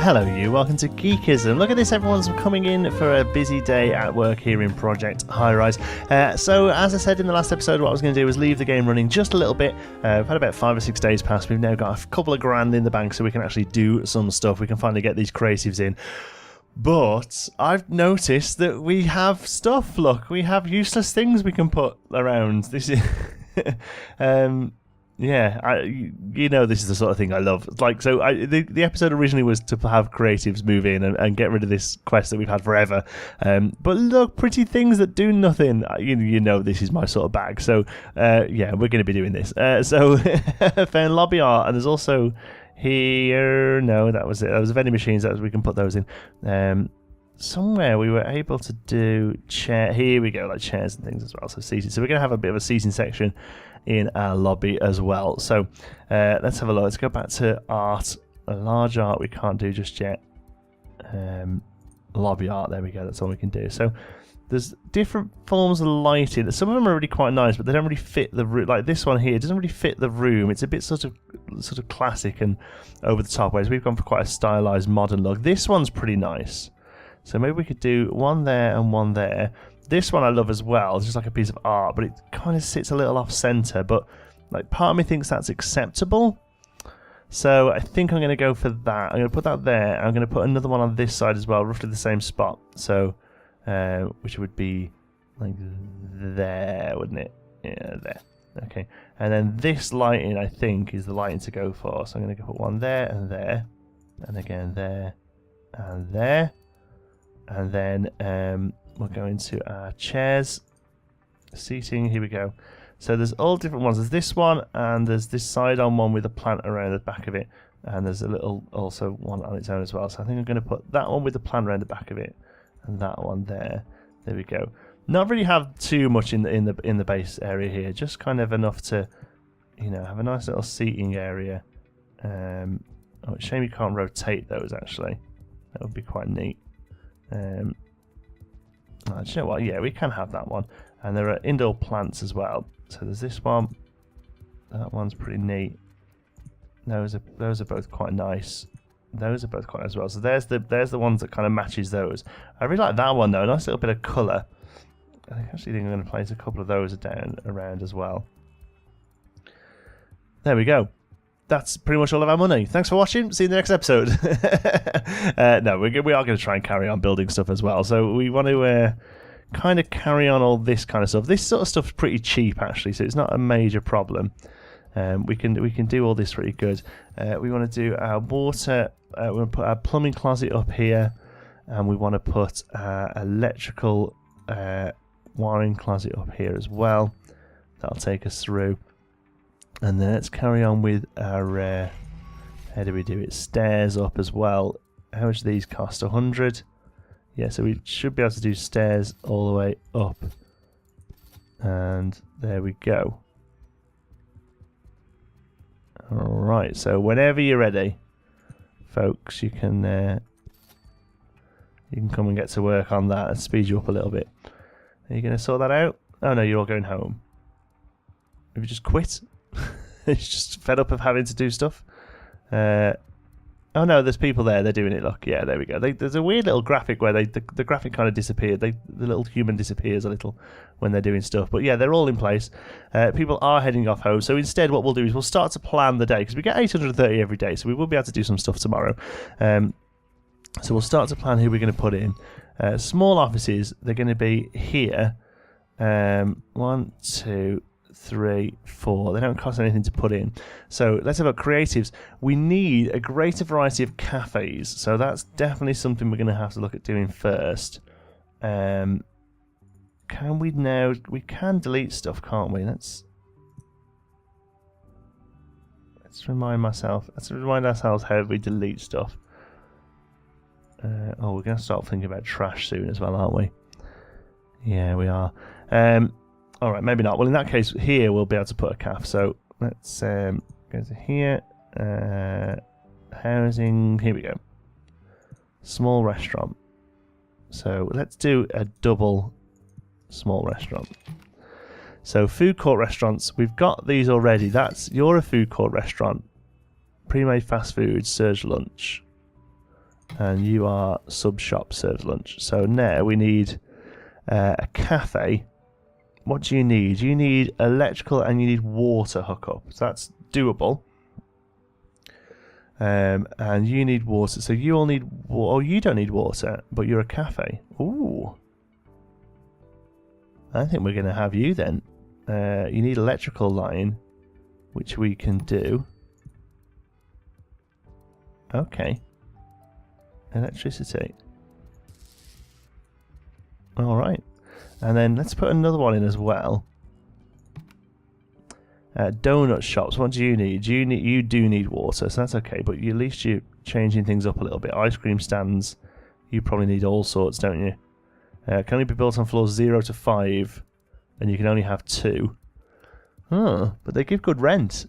Hello you, welcome to Geekism. Look at this, everyone's coming in for a busy day at work here in Project Highrise. So as I said in the last episode, what I was going to do was leave the game running just a little bit. We've had about 5 or 6 days past. We've now got a couple of grand in the bank so we can actually do some stuff. We can finally get these creatives in. But I've noticed that we have stuff, look, we have useless things we can put around. This is... Yeah, you know this is the sort of thing I love. Like, so the episode originally was to have creatives move in and get rid of this quest that we've had forever. But look, pretty things that do nothing. You know this is my sort of bag. So yeah, we're going to be doing this. So found lobby art, and there's also here. No, that was it. That was vending machines. We can put those in. Somewhere we were able to do chair. Here we go, like chairs and things as well. So seating. So we're going to have a bit of a seating section in our lobby as well. So let's have a look. Let's go back to art. A large art we can't do just yet. Lobby art, there we go. That's all we can do. So there's different forms of lighting. Some of them are really quite nice, but they don't really fit the room. Like this one here, it doesn't really fit the room. It's a bit sort of classic and over the top, whereas we've gone for quite a stylized modern look. This one's pretty nice. So maybe we could do one there and one there. This one I love as well. It's just like a piece of art, but it kind of sits a little off center. But like part of me thinks that's acceptable. So I think I'm going to go for that. I'm going to put that there. I'm going to put another one on this side as well, roughly the same spot. So, which would be like there, wouldn't it? Yeah, there. Okay. And then this lighting, I think, is the lighting to go for. So I'm going to put one there, and again there, and there. And then we'll go into our chairs, seating, here we go. So there's all different ones. There's this one, and there's this side-on one with a plant around the back of it. And there's a little, also one on its own as well. So I think I'm going to put that one with the plant around the back of it, and that one there. There we go. Not really have too much in the base area here, just kind of enough to, you know, have a nice little seating area. Oh, shame you can't rotate those, actually. That would be quite neat. Do you know what? Yeah, we can have that one. And there are indoor plants as well. So there's this one. That one's pretty neat. Those are both quite nice. Those are both quite nice as well. So there's the ones that kind of matches those. I really like that one though. Nice little bit of colour. I actually think I'm going to place a couple of those down around as well. There we go. That's pretty much all of our money. Thanks for watching. See you in the next episode. No, we are going to try and carry on building stuff as well. So we want to kind of carry on all this kind of stuff. This sort of stuff's pretty cheap actually, so it's not a major problem. We can do all this pretty good. We want to do our water. We want to put our plumbing closet up here, and we want to put our electrical wiring closet up here as well. That'll take us through. And then let's carry on with our, how do we do it? Stairs up as well. How much do these cost? 100? Yeah, so we should be able to do stairs all the way up. And there we go. Alright, so whenever you're ready, folks, you can come and get to work on that and speed you up a little bit. Are you going to sort that out? Oh no, you're all going home. Have you just quit? It's just fed up of having to do stuff. Oh no, there's people there. They're doing it. Look, yeah, there we go. There's a weird little graphic where the graphic kind of disappeared. The little human disappears a little when they're doing stuff. But yeah, they're all in place. People are heading off home. So instead, what we'll do is we'll start to plan the day because we get 830 every day. So we will be able to do some stuff tomorrow. So we'll start to plan who we're going to put in. Small offices. They're going to be here. 1, 2, 3, 4. They don't cost anything to put in. So let's have a creatives. We need a greater variety of cafes. So that's definitely something we're going to have to look at doing first. Can we now? We can delete stuff, can't we? Let's remind myself. Let's remind ourselves how we delete stuff. Oh, we're going to start thinking about trash soon as well, aren't we? Yeah, we are. All right, maybe not. Well, in that case, here we'll be able to put a calf. So let's go to here. Housing. Here we go. Small restaurant. So let's do a double small restaurant. So food court restaurants. We've got these already. You're a food court restaurant. Pre-made fast food, surge lunch. And you are sub shop serves lunch. So now we need a cafe. What do you need? You need electrical and you need water hookup. So that's doable. And you need water. So you all need... Oh, you don't need water, but you're a cafe. Ooh. I think we're going to have you then. You need electrical line, which we can do. Okay. Electricity. Alright. And then let's put another one in as well. Donut shops. What do you need? You do need water, so that's okay. But at least you're changing things up a little bit. Ice cream stands. You probably need all sorts, don't you? Can only be built on floors 0 to 5, and you can only have 2. Huh? But they give good rent.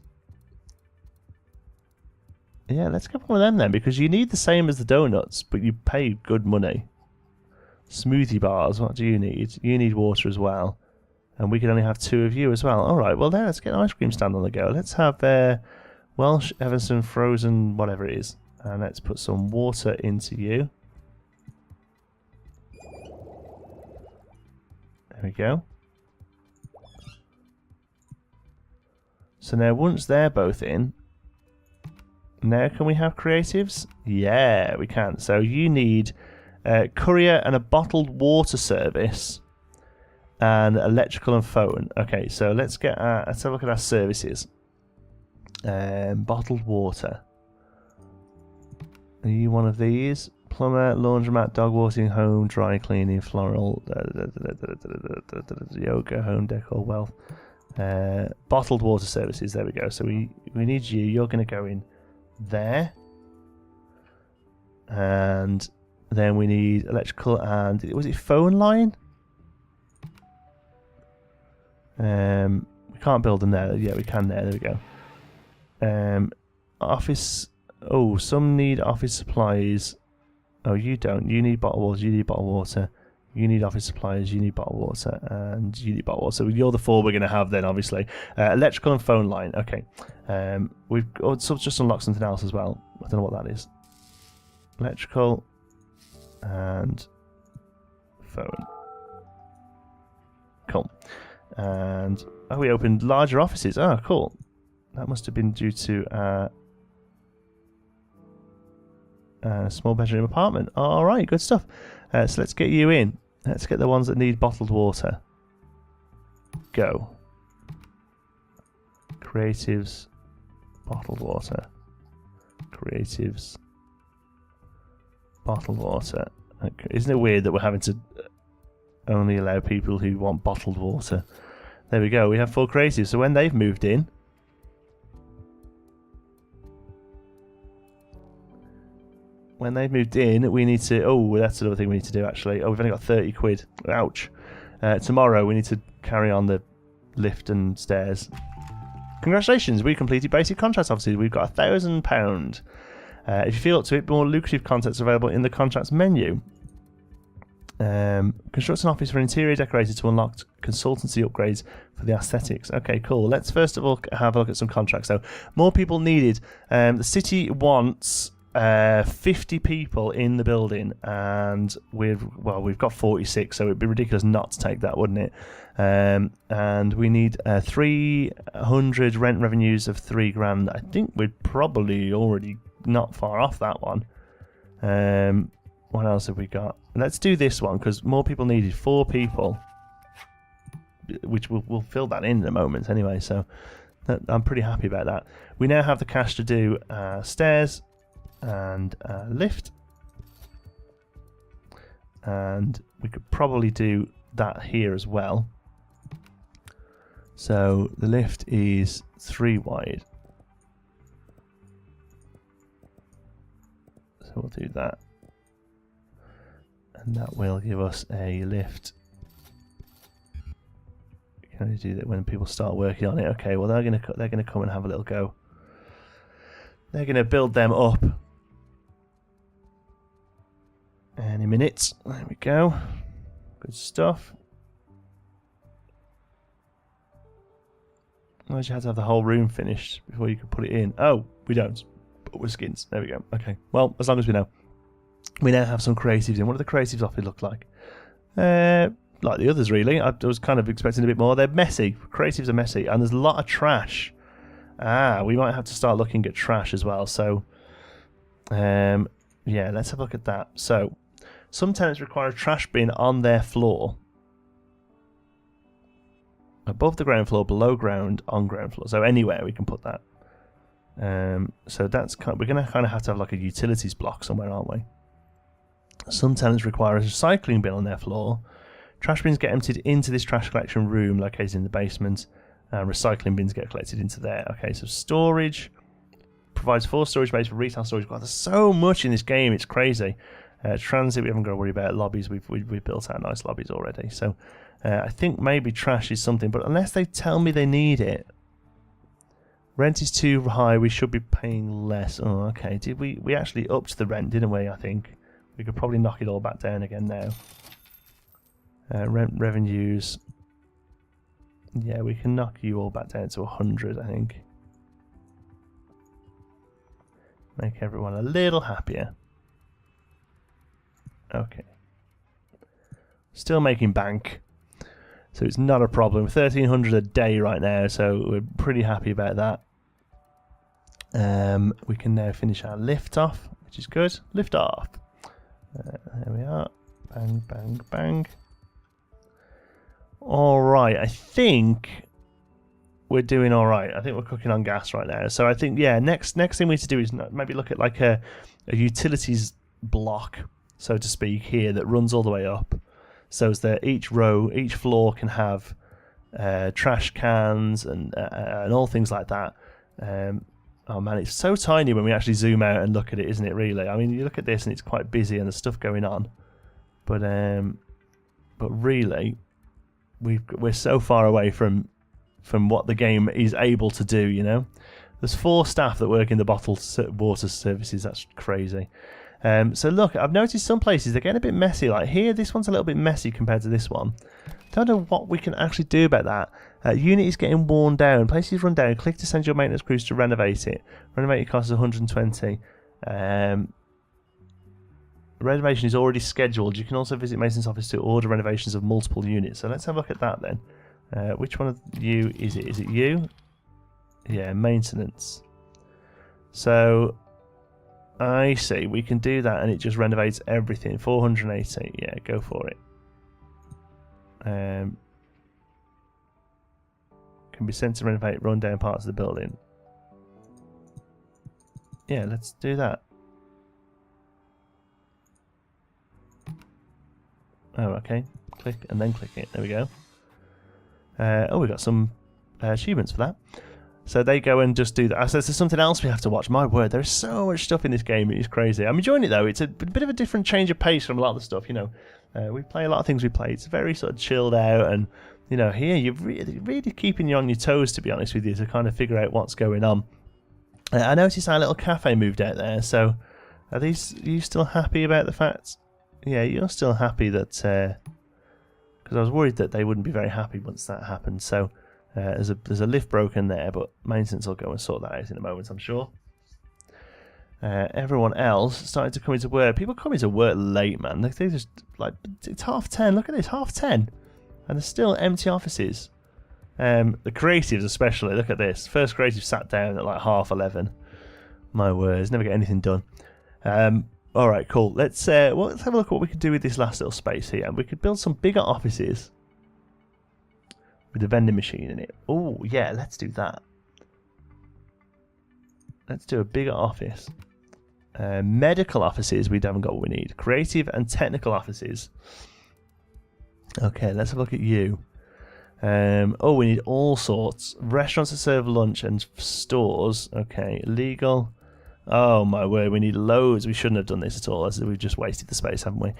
Yeah, let's get one of them then, because you need the same as the donuts, but you pay good money. Smoothie bars, what do you need? You need water as well. And we can only have 2 of you as well. Alright, well then, let's get an ice cream stand on the go. Let's have Welsh, Everson, Frozen, whatever it is. And let's put some water into you. There we go. So now once they're both in, now can we have creatives? Yeah, we can. So you need a courier and a bottled water service and electrical and phone. Okay, so let's have a look at our services. Bottled water. Are you one of these? Plumber, laundromat, dog watering, home, dry cleaning, floral, yoga, home decor, wealth. Bottled water services, there we go. So we need you. You're going to go in there. And then we need electrical and... Was it phone line? We can't build them there. Yeah, we can there. There we go. Office... Oh, some need office supplies. Oh, you don't. You need bottled water. You need bottled water. You need office supplies. You need bottled water. And you need bottled water. So you're the 4 we're going to have then, obviously. Electrical and phone line. Okay. We've just unlocked something else as well. I don't know what that is. Electrical and phone. Cool. And we opened larger offices. Oh, cool. That must have been due to a small bedroom apartment. All right, good stuff. So let's get you in. Let's get the ones that need bottled water. Go. Creatives, bottled water. Creatives, bottled water. Okay. Isn't it weird that we're having to only allow people who want bottled water? There we go. We have 4 creatives. So when they've moved in, we need to... Oh, that's another thing we need to do, actually. Oh, we've only got 30 quid. Ouch. Tomorrow, we need to carry on the lift and stairs. Congratulations, we completed basic contracts offices. We've got £1,000. If you feel up to it, more lucrative contents available in the contracts menu. Construct an office for interior decorator to unlock consultancy upgrades for the aesthetics. Okay, cool. Let's first of all have a look at some contracts. So, more people needed. The city wants 50 people in the building, and we've got 46, so it'd be ridiculous not to take that, wouldn't it? And we need 300 rent revenues of £3,000. I think we're probably already not far off that one. What else have we got? Let's do this one, because more people needed. 4 people, which we'll fill that in a moment anyway, so I'm pretty happy about that. We now have the cash to do stairs and lift, and we could probably do that here as well. So the lift is 3 wide, so we'll do that, and that will give us a lift. We can only do that when people start working on it. Okay, well they're gonna come and have a little go. They're gonna build them up any minute. There we go. Good stuff. Why did you have to have the whole room finished before you could put it in? Oh, we don't. But we're skins. There we go. Okay. Well, as long as we know. We now have some creatives in. What do the creatives office look like? Like the others, really. I was kind of expecting a bit more. They're messy. Creatives are messy, and there's a lot of trash. We might have to start looking at trash as well. So, yeah, let's have a look at that. So, some tenants require a trash bin on their floor. Above the ground floor, below ground, on ground floor. So anywhere we can put that. So that's we're going to kind of have to have like a utilities block somewhere, aren't we? Some tenants require a recycling bin on their floor. Trash bins get emptied into this trash collection room located in the basement. Recycling bins get collected into there. Okay, so storage provides 4 storage space for retail storage. God, there's so much in this game, it's crazy. Transit, we haven't got to worry about. Lobbies, we've built out nice lobbies already. So I think maybe trash is something, but unless they tell me they need it. Rent is too high, we should be paying less. Oh, okay. Did we actually upped the rent, didn't we? I think we could probably knock it all back down again now. Rent revenues. Yeah, we can knock you all back down to 100, I think. Make everyone a little happier. Okay. Still making bank. So it's not a problem. 1,300 a day right now, so we're pretty happy about that. We can now finish our lift off, which is good. Lift off. There we are. Bang, bang, bang. Alright, I think we're doing alright. I think we're cooking on gas right now. So I think, yeah, next thing we need to do is maybe look at like a utilities block, so to speak, here that runs all the way up. So as that each floor can have trash cans and all things like that. Oh man, it's so tiny when we actually zoom out and look at it, isn't it? Really, I mean, you look at this and it's quite busy and there's stuff going on, but really, we're so far away from what the game is able to do. You know, there's 4 staff that work in the bottled water services. That's crazy. So look, I've noticed some places they're getting a bit messy. Like here, this one's a little bit messy compared to this one. Don't know what we can actually do about that. Unit is getting worn down. Places run down. Click to send your maintenance crews to renovate it. Renovate it costs 120. Renovation is already scheduled. You can also visit maintenance office to order renovations of multiple units. So let's have a look at that then. Which one of you is it? Is it you? Yeah, maintenance. So I see. We can do that and it just renovates everything. 480. Yeah, go for it. Can be sent to renovate run-down parts of the building. Yeah, let's do that. Oh, okay. Click and then click it. There we go. Oh, we got some achievements for that. So they go and just do that. So there's something else we have to watch. My word, there's so much stuff in this game. It is crazy. I'm enjoying it though. It's a bit of a different change of pace from a lot of the stuff. You know, we play a lot of things we play. It's very sort of chilled out, and you know, here you're really keeping you on your toes, to be honest with you, to kind of figure out what's going on. I noticed our little cafe moved out there. So are you still happy about the fact? Yeah, you're still happy that because I was worried that they wouldn't be very happy once that happened. So. There's a lift broken there, but maintenance will go and sort that out in a moment, I'm sure. Everyone else started to come into work. People come into work late, man. They just like it's 10:30. Look at this, 10:30, and there's still empty offices. The creatives, especially. Look at this. First creative sat down at like 11:30. My words, never get anything done. All right, cool. Let's have a look at what we could do with this last little space here. We could build some bigger offices. With a vending machine in it. Oh, yeah, let's do that. Let's do a bigger office. Medical offices, we haven't got what we need. Creative and technical offices. Okay, let's have a look at you. Oh, we need all sorts. Restaurants that serve lunch and stores. Okay, legal. Oh my word, we need loads. We shouldn't have done this at all. We've just wasted the space, haven't we?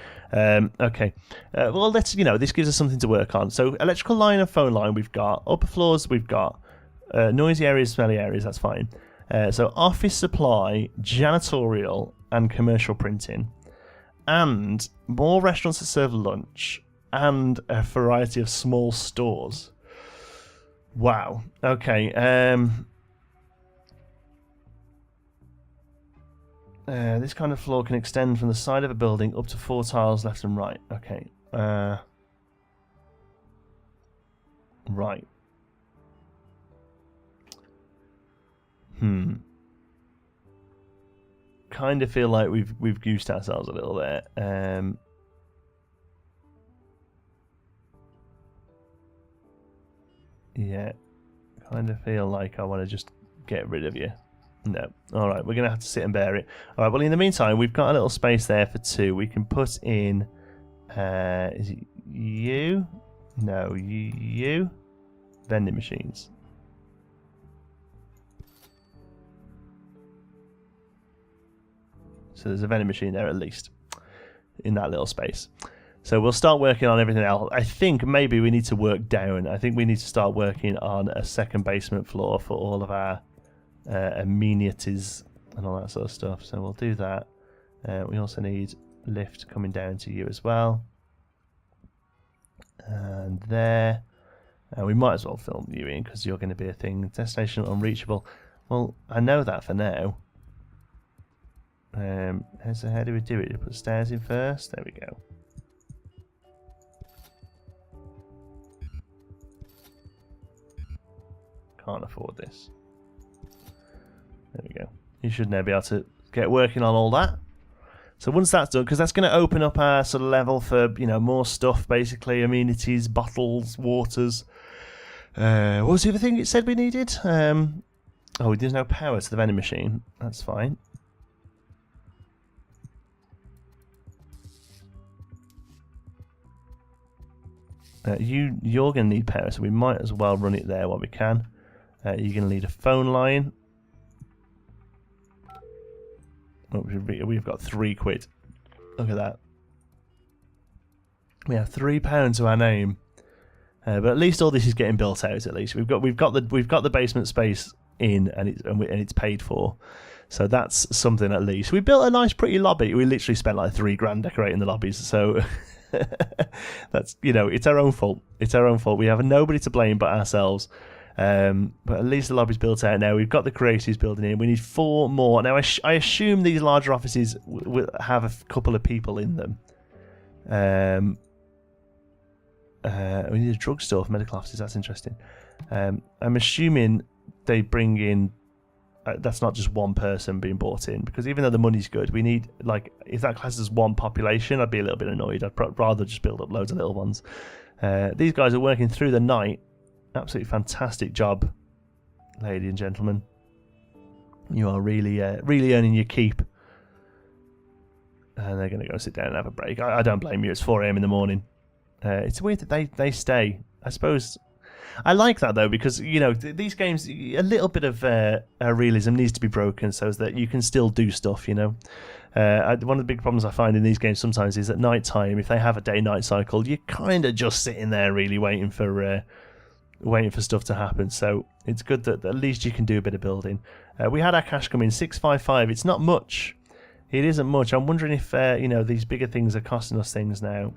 Okay. Well, this gives us something to work on. So electrical line and phone line we've got. Upper floors we've got. Noisy areas, smelly areas, that's fine. So office supply, janitorial and commercial printing. And more restaurants that serve lunch and a variety of small stores. Wow. Okay. This kind of floor can extend from the side of a building up to 4 tiles left and right. Okay. Right. Kind of feel like we've goosed ourselves a little there. Yeah. Kind of feel like I want to just get rid of you. No. Alright, we're going to have to sit and bear it. Alright, well in the meantime, we've got a little space there for 2. We can put in... is it you? No, you? Vending machines. So there's a vending machine there at least, in that little space. So we'll start working on everything else. I think maybe we need to work down. I think we need to start working on a second basement floor for all of our amenities and all that sort of stuff. So we'll do that. We also need lift coming down to you as well. And there. We might as well film you in because you're going to be a thing. Destination unreachable. Well, I know that for now. So how do we do it? Do we put stairs in first? There we go. Can't afford this. There we go. You should now be able to get working on all that. So once that's done, because that's going to open up our sort of level for, you know, more stuff, basically, amenities, bottles, waters. What was the other thing it said we needed? Oh, there's no power to the vending machine. That's fine. You're going to need power, so we might as well run it there while we can. You're going to need a phone line. Oh, we've got £3. Look at that. We have £3 to our name, but at least all this is getting built out. At least we've got the basement space in, and it's paid for. So that's something at least. We built a nice, pretty lobby. We literally spent like £3 decorating the lobbies. So. That's, you know, it's our own fault. It's our own fault. We have nobody to blame but ourselves. But at least the lobby's built out now. We've got the creatives building in. We need 4 more. Now, I assume these larger offices will have a couple of people in them. We need a drugstore for medical offices. That's interesting. I'm assuming they bring in... that's not just one person being brought in, because even though the money's good, we need, like, if that class is one population, I'd be a little bit annoyed. I'd rather just build up loads of little ones. These guys are working through the night. Absolutely fantastic job, ladies and gentlemen. You are really earning your keep. And they're going to go sit down and have a break. I don't blame you. It's 4 AM in the morning. It's weird that they stay. I suppose... I like that though, because, you know, these games, a little bit of realism needs to be broken so that you can still do stuff, you know. One of the big problems I find in these games sometimes is at night time, if they have a day-night cycle, you're kind of just sitting there really waiting for stuff to happen. So it's good that at least you can do a bit of building. We had our cash come in, 655. It's not much. It isn't much. I'm wondering if you know, these bigger things are costing us things now.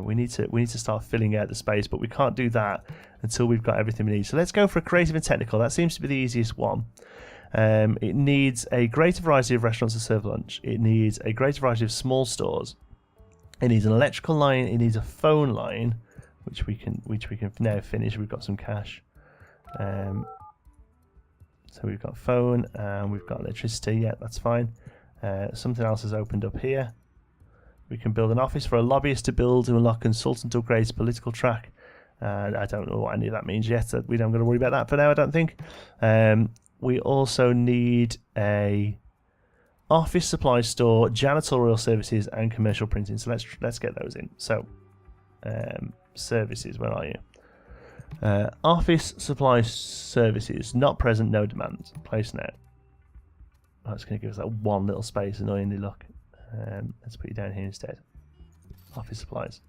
We need to start filling out the space, but we can't do that until we've got everything we need. So let's go for a creative and technical. That seems to be the easiest one. It needs a greater variety of restaurants to serve lunch. It needs a greater variety of small stores. It needs an electrical line. It needs a phone line, which we can now finish. We've got some cash. So we've got phone and we've got electricity. Yeah, that's fine. Something else has opened up here. We can build an office for a lobbyist to build to unlock consultant upgrades political track. I don't know what any of that means yet. We don't got to worry about that for now, I don't think. We also need a office supply store, janitorial services, and commercial printing. So let's get those in. So services, where are you? Office supply services, not present, no demand. Place now. Oh, it's going to give us that one little space, annoyingly, look. Let's put you down here instead. Office supplies.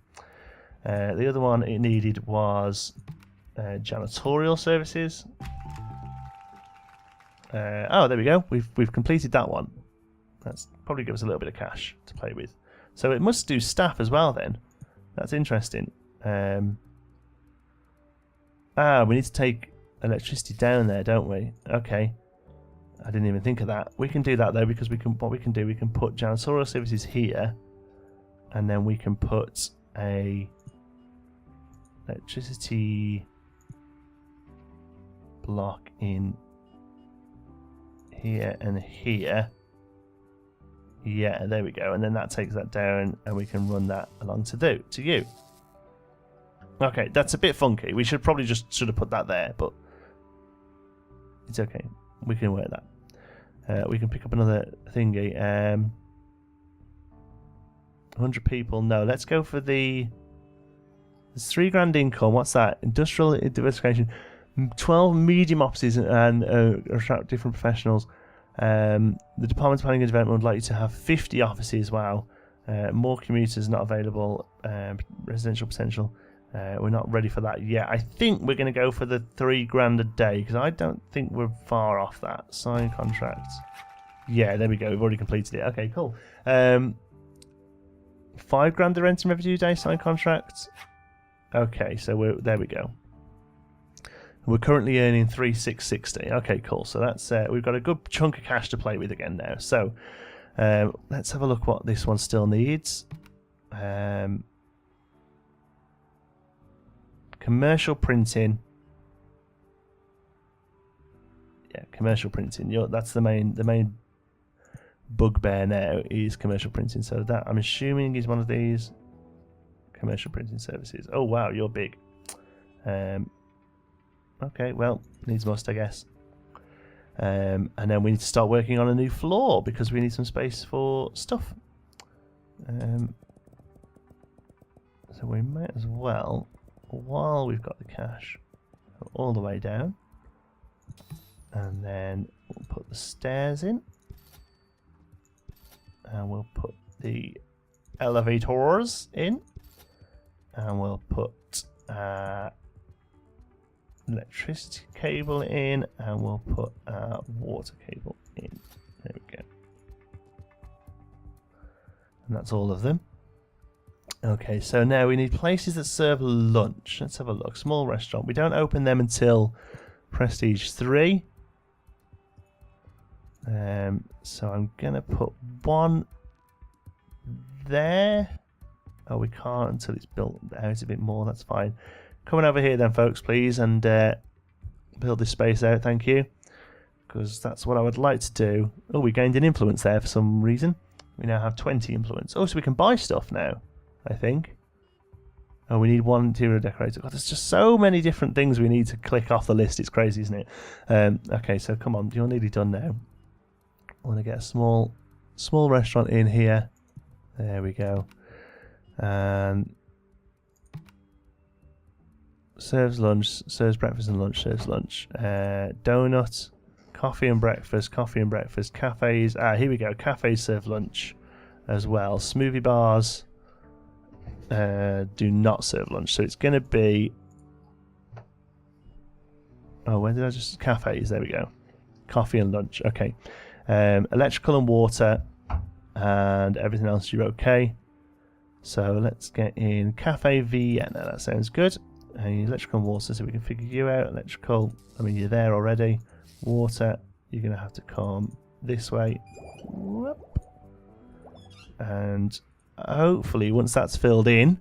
The other one it needed was janitorial services. Oh, there we go. We've completed that one. That's probably give us a little bit of cash to play with. So it must do staff as well then. That's interesting. We need to take electricity down there, don't we? Okay. I didn't even think of that. We can do that though, because we can put janitorial services here, and then we can put a electricity block in here and here. Yeah, there we go. And then that takes that down, and we can run that along to you. Okay, that's a bit funky. We should probably should have put that there, but it's okay. We can work that. We can pick up another thingy. 100 people. No, let's go for there's $3,000 income. What's that? Industrial diversification. 12 medium offices and attract different professionals. The Department of Planning and Development would like you to have 50 offices. Wow. More commuters not available. Residential potential. We're not ready for that yet. I think we're going to go for the $3,000 a day, because I don't think we're far off that. Sign contracts. Yeah, there we go. We've already completed it. Okay, cool. $5,000 a rent and revenue day. Sign contracts. Okay, so there we go. We're currently earning 3,660. Okay, cool. So that's we've got a good chunk of cash to play with again now. So let's have a look what this one still needs. Commercial printing. Yeah, commercial printing. That's the main bugbear now is commercial printing. So that, I'm assuming, is one of these commercial printing services. Oh wow, you're big. Okay, well, needs must, I guess. And then we need to start working on a new floor, because we need some space for stuff. So we might as well, while we've got the cash, go all the way down, and then we'll put the stairs in, and we'll put the elevators in, and we'll put electricity cable in, and we'll put water cable in. There we go. And that's all of them. Okay, so now we need places that serve lunch. Let's have a look. Small restaurant. We don't open them until Prestige 3. So I'm going to put one there. Oh, we can't until it's built out a bit more. That's fine. Coming over here then, folks, please, and build this space out. Thank you. Because that's what I would like to do. Oh, we gained an influence there for some reason. We now have 20 influence. Oh, so we can buy stuff now, I think. Oh, we need one interior decorator. God, there's just so many different things we need to click off the list. It's crazy, isn't it? Okay, so come on. You're nearly done now. I want to get a small restaurant in here. There we go. And serves lunch, serves breakfast and lunch, serves lunch. Donut, coffee and breakfast, cafes. Here we go. Cafes serve lunch as well. Smoothie bars do not serve lunch. So it's going to be... Oh, where did I just... Cafes, there we go. Coffee and lunch, okay. Electrical and water and everything else, you're okay. So let's get in Cafe Vienna, that sounds good. Electrical and water, so we can figure you out. Electrical, I mean, you're there already. Water, you're going to have to come this way. Whoop. And hopefully, once that's filled in,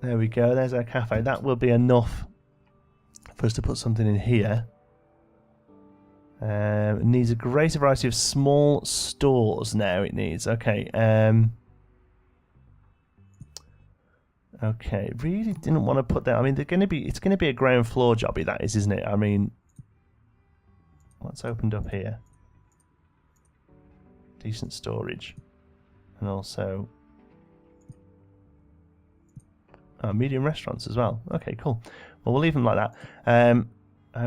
there we go, there's our cafe. That will be enough for us to put something in here. It needs a greater variety of small stores now. It needs, okay. Okay, really didn't want to put that. I mean, it's going to be a ground floor jobby, that is, isn't it? I mean, what's opened up here? Decent storage, and also medium restaurants as well. Okay, cool. Well, we'll leave them like that.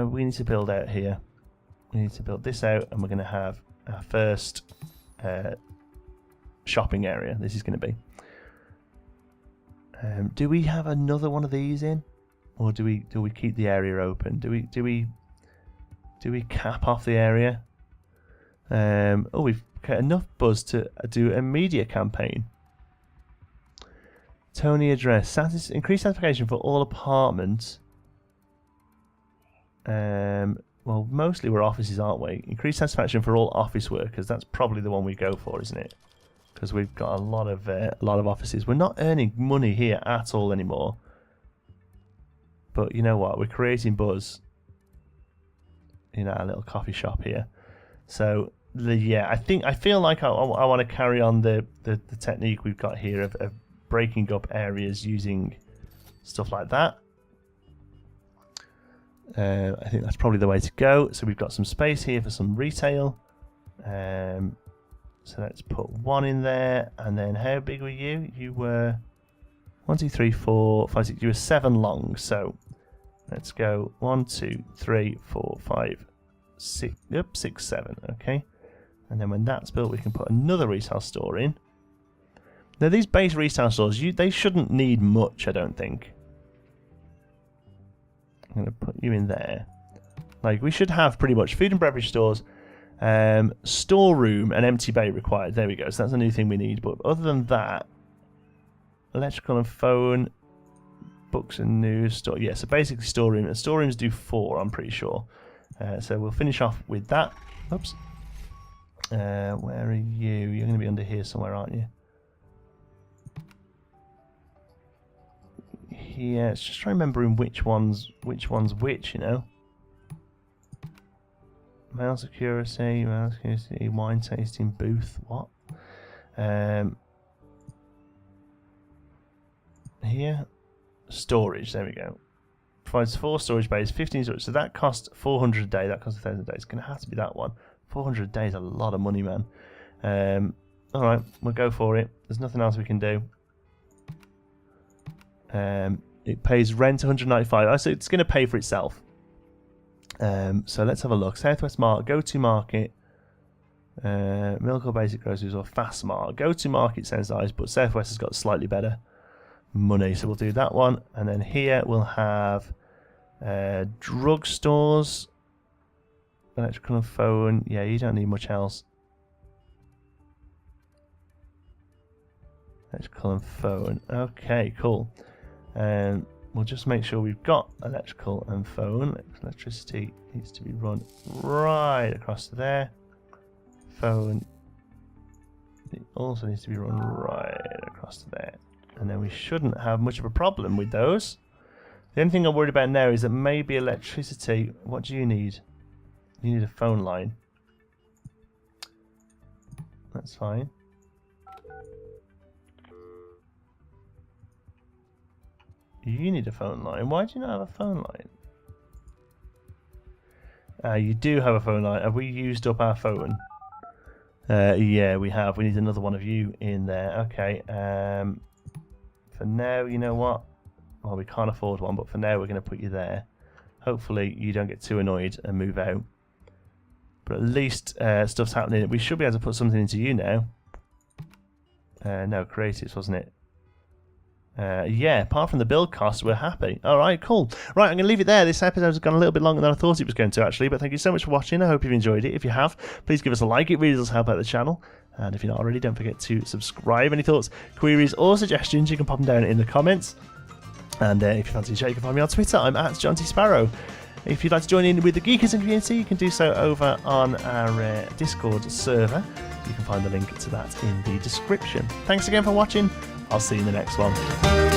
We need to build out here. We need to build this out, and we're going to have our first shopping area. This is going to be. Do we have another one of these in, or do we keep the area open? Do we cap off the area? Oh, we've got enough buzz to do a media campaign. Tony address. Increased satisfaction for all apartments. Well, mostly we're offices, aren't we? Increase satisfaction for all office workers. That's probably the one we go for, isn't it? Because we've got a lot of offices. We're not earning money here at all anymore. But you know what? We're creating buzz in our little coffee shop here. So yeah, I feel like I want to carry on the technique we've got here of breaking up areas using stuff like that. I think that's probably the way to go. So we've got some space here for some retail. So let's put one in there. And then how big were you? You were 1, 2, 3, 4, 5, 6. You were 7 long. So let's go 1, 2, 3, 4, 5, 6. Yep, 6, 7. Okay. And then when that's built, we can put another retail store in. Now these base retail stores, they shouldn't need much, I don't think. I'm going to put you in there. Like, we should have pretty much food and beverage stores, storeroom and empty bay required. There we go. So that's a new thing we need. But other than that, electrical and phone, books and news store. Yeah, so basically storeroom. And storerooms do 4, I'm pretty sure. So we'll finish off with that. Oops. Where are you? You're going to be under here somewhere, aren't you? Yeah, it's just trying to remember which one's which, you know. Mail security, wine tasting booth, what? Here, storage, there we go. Provides 4 storage bays, 15 storage, so that costs 400 a day, that costs 1,000 a day. It's going to have to be that one. 400 a day is a lot of money, man. Alright, we'll go for it. There's nothing else we can do. It pays rent 195. So it's going to pay for itself. So let's have a look. Southwest Market, Go-To Market, Milk or Basic Groceries or Fast Mart. Go-To Market sounds nice, but Southwest has got slightly better money. So we'll do that one. And then here we'll have drugstores, electrical and phone. Yeah, you don't need much else. Electrical and phone. Okay, cool. And we'll just make sure we've got electrical and phone. Electricity needs to be run right across to there. Phone, it also needs to be run right across to there. And then we shouldn't have much of a problem with those. The only thing I'm worried about now is that maybe electricity. What do you need? You need a phone line. That's fine. You need a phone line. Why do you not have a phone line? You do have a phone line. Have we used up our phone? Yeah, we have. We need another one of you in there. Okay. For now, you know what? Well, we can't afford one, but for now we're going to put you there. Hopefully you don't get too annoyed and move out. But at least stuff's happening. We should be able to put something into you now. No, creatives, wasn't it? Yeah, apart from the build costs, we're happy. Alright, cool. Right, I'm going to leave it there. This episode has gone a little bit longer than I thought it was going to, actually. But thank you so much for watching. I hope you've enjoyed it. If you have, please give us a like. It really does help out the channel. And if you're not already, don't forget to subscribe. Any thoughts, queries, or suggestions, you can pop them down in the comments. And if you fancy a chat, you can find me on Twitter. I'm at John T. Sparrow. If you'd like to join in with the Geekism community, you can do so over on our Discord server. You can find the link to that in the description. Thanks again for watching. I'll see you in the next one.